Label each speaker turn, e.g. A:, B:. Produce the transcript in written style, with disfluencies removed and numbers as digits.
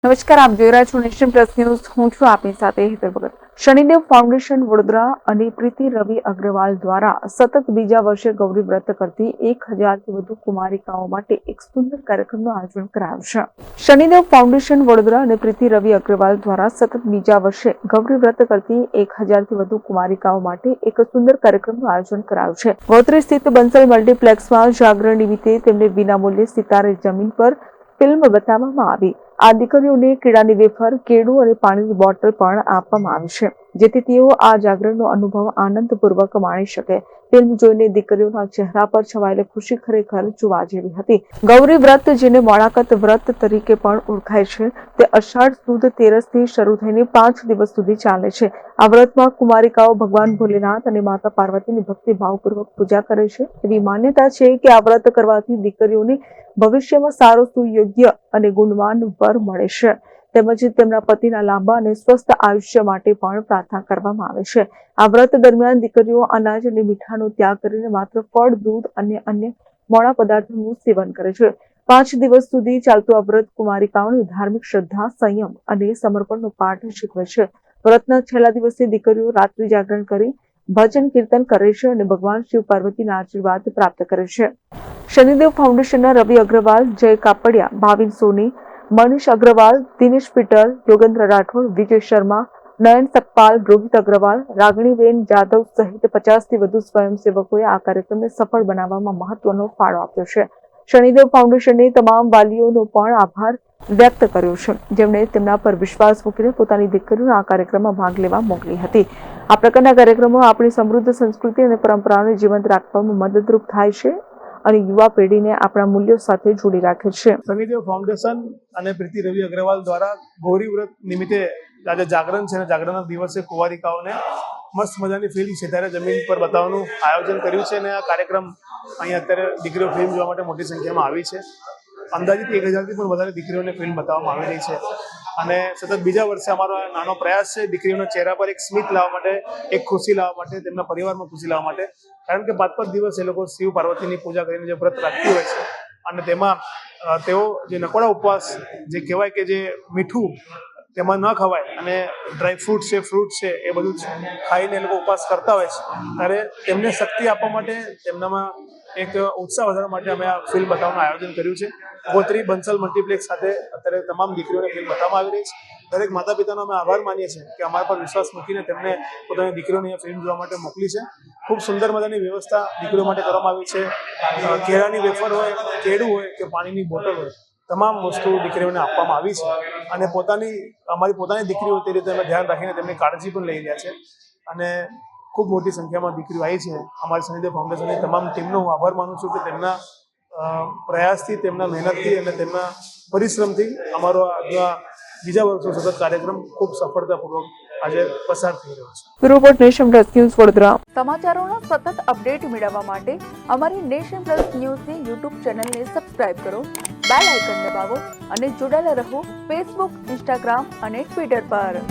A: નમસ્કાર, આપ જોઈ રહ્યા છો નેશન પ્લસ ન્યૂઝ. હું છું આપની સાથે હેતલ ભગત. શનિદેવ ફાઉન્ડેશન વડોદરા અને પ્રીતિ રવિ અગ્રવાલ દ્વારા સતત બીજા વર્ષે ગૌરી વ્રત કરતી 1000થી વધુ કુમારિકાઓ માટે એક સુંદર કાર્યક્રમનું આયોજન કરાયું છે. શનિદેવ ફાઉન્ડેશન વડોદરા અને પ્રીતિ રવિ અગ્રવાલ દ્વારા સતત બીજા વર્ષે ગૌરી વ્રત કરતી 1000થી વધુ કુમારિકાઓ માટે એક સુંદર કાર્યક્રમનું આયોજન કરાયું છે. વડોદરા સ્થિત બંસલ મલ્ટીપ્લેક્સમાં જાગરણ નિમિત્તે તેમને વિનામૂલ્યે સિતારે જમીન પર ફિલ્મ બતાવવામાં આવી. આ દીકરીઓને કેળાની વેફર, કેળું અને પાણીની બોટલ પણ આપવામાં આવી છે, જેથી તેઓ આ જાગરણનો અનુભવ આનંદપૂર્વક માણી શકે. ફિલ્મ જોઈને દીકરીઓના ચહેરા પર છવાયેલી ખુશી ખરેખર જોવા જેવી હતી. ગૌરી વ્રત, જેને મોળાકત વ્રત તરીકે પણ ઓળખાય છે, તે અષાઢ સુદ તેરસથી શરૂ થઈને 5 દિવસ સુધી ચાલે છે. આ વ્રતમાં કુમારિકાઓ ભગવાન ભોલેનાથ અને માતા પાર્વતીની ભક્તિભાવપૂર્વક પૂજા કરે છે. એવી માન્યતા છે કે આ વ્રત કરવાથી દીકરીઓને ભવિષ્યમાં સારો, સુયોગ્ય અને ગુણવાન વર મળે છે. તેમજ તેમના પતિના લાંબા અને સ્વસ્થ આયુષ્ય માટે પણ પ્રાર્થના કરવામાં આવે છે. આ વ્રત દરમિયાન દીકરીઓ અનાજ અને મીઠાનો ત્યાગ કરીને માત્ર ફળ, દૂધ અને અન્ય મોળા પદાર્થોનું સેવન કરે છે. 5 દિવસ સુધી ચાલતું આ વ્રત કુમારિકાઓને ધાર્મિક શ્રદ્ધા, સંયમ અને સમર્પણનો પાઠ શીખવે છે. વ્રતના છેલ્લા દિવસે દીકરીઓ રાત્રિ જાગરણ કરી ભજન કીર્તન કરે છે અને ભગવાન શિવ પાર્વતીના આશીર્વાદ પ્રાપ્ત કરે છે. શનિદેવ ફાઉન્ડેશનના રવિ અગ્રવાલ, જય કાપડિયા, ભાવિન સોની, મનીષ અગ્રવાલ, દિનેશ પીટર, યોગેન્દ્ર રાઠોડ, વિજય શર્મા, નયન સકપાલ, રોહિત અગ્રવાલ, રાગણીબેન જાદવ સહિત 50થી વધુ સ્વયંસેવકોએ આ કાર્યક્રમને સફળ બનાવવામાં મહત્વનો ફાળો આપ્યો છે. શનિદેવ ફાઉન્ડેશને તમામ વાલીઓનો પણ આભાર વ્યક્ત કર્યો છે, જેમણે તેમના પર વિશ્વાસ મૂકીને પોતાની દીકરીઓને આ કાર્યક્રમમાં ભાગ લેવા મોકલી હતી. આ પ્રકારના કાર્યક્રમો આપણી સમૃદ્ધ સંસ્કૃતિ અને પરંપરાઓને જીવંત રાખવામાં મદદરૂપ થાય છે અને યુવા પેઢીને આપણા મૂલ્યો સાથે જોડી રાખે છે.
B: શનિદેવ ફાઉન્ડેશન અને પ્રીતિ રવિ અગ્રવાલ દ્વારા ગૌરી વ્રત નિમિત્તે આજે જાગરણ છે અને જાગરણના દિવસે કુંવારિકાઓને મસ્ત મજાની ફિલ્મ સિતારે જમીન પર બતાવવાનું આયોજન કર્યું છે અને આ કાર્યક્રમ અહીંયા અત્યારે દીકરીઓ ફિલ્મ જોવા માટે મોટી સંખ્યામાં આવી છે. અંદાજિત 1000થી પણ વધારે દીકરીઓને ફિલ્મ બતાવવામાં આવી રહી છે અને સતત બીજા વર્ષે અમારો આ નાનો પ્રયાસ છે દીકરીઓના ચહેરા પર એક સ્મિત લાવવા માટે, એક ખુશી લાવવા માટે, તેમના પરિવારમાં ખુશી લાવવા માટે. કારણ કે 5-5 દિવસ એ લોકો શિવ પાર્વતીની પૂજા કરીને જે વ્રત રાખતી હોય છે અને તેમાં તેઓ જે નકોડા ઉપવાસ, જે કહેવાય કે જે મીઠું તેમાં ન ખવાય અને ડ્રાય ફ્રૂટ છે, ફ્રૂટ છે, એ બધું ખાઈને એ લોકો ઉપવાસ કરતા હોય છે, ત્યારે તેમને શક્તિ આપવા માટે, તેમનામાં એક ઉત્સાહ વધારવા માટે અમે આ ફિલ્મ બતાવવાનું આયોજન કર્યું છે. ગોત્રી બંસલ મલ્ટીપ્લેક્સ સાથે અત્યારે તમામ દીકરીઓને ફિલ્મ બતાવવામાં આવી રહી છે. દરેક માતા પિતાનો અમે આભાર માનીએ છીએ કે અમારા પર વિશ્વાસ મૂકીને તેમને પોતાની દીકરીઓને અહીંયા ફિલ્મ જોવા માટે મોકલી છે. ખૂબ સુંદર મજાની વ્યવસ્થા દીકરીઓ માટે કરવામાં આવી છે. કેળાની વેફર હોય, કેળું હોય કે પાણીની બોટલ હોય, તમામ વસ્તુ દીકરીઓને આપવામાં આવી છે અને અમારી પોતાની દીકરીઓ તે રીતે અમે ધ્યાન રાખીને તેમની કાળજી પણ લઈ રહ્યા છે અને ખૂબ મોટી સંખ્યામાં દીકરીઓ આવી છે. અમારી શનિદેવ ફાઉન્ડેશનની તમામ ટીમનો હું આભાર માનું છું કે તેમના પ્રયાસથી, તેમના મહેનતથી અને તેમના પરિશ્રમથી અમારો આ બીજા વર્ષનો સતત કાર્યક્રમ ખૂબ સફળતાપૂર્વક આજે પસાર થઈ રહ્યો છે.
A: Report nation plus news Vadodara. સમાચારોના સતત અપડેટ મેળવવા માટે અમારી નેશન પ્લસ ન્યૂઝની યુટ્યુબ ચેનલને સબસ્ક્રાઇબ કરો, બેલ આઇકન દબાવો અને જોડાયેલા રહો ફેસબુક, ઇન્સ્ટાગ્રામ અને ટ્વિટર પર.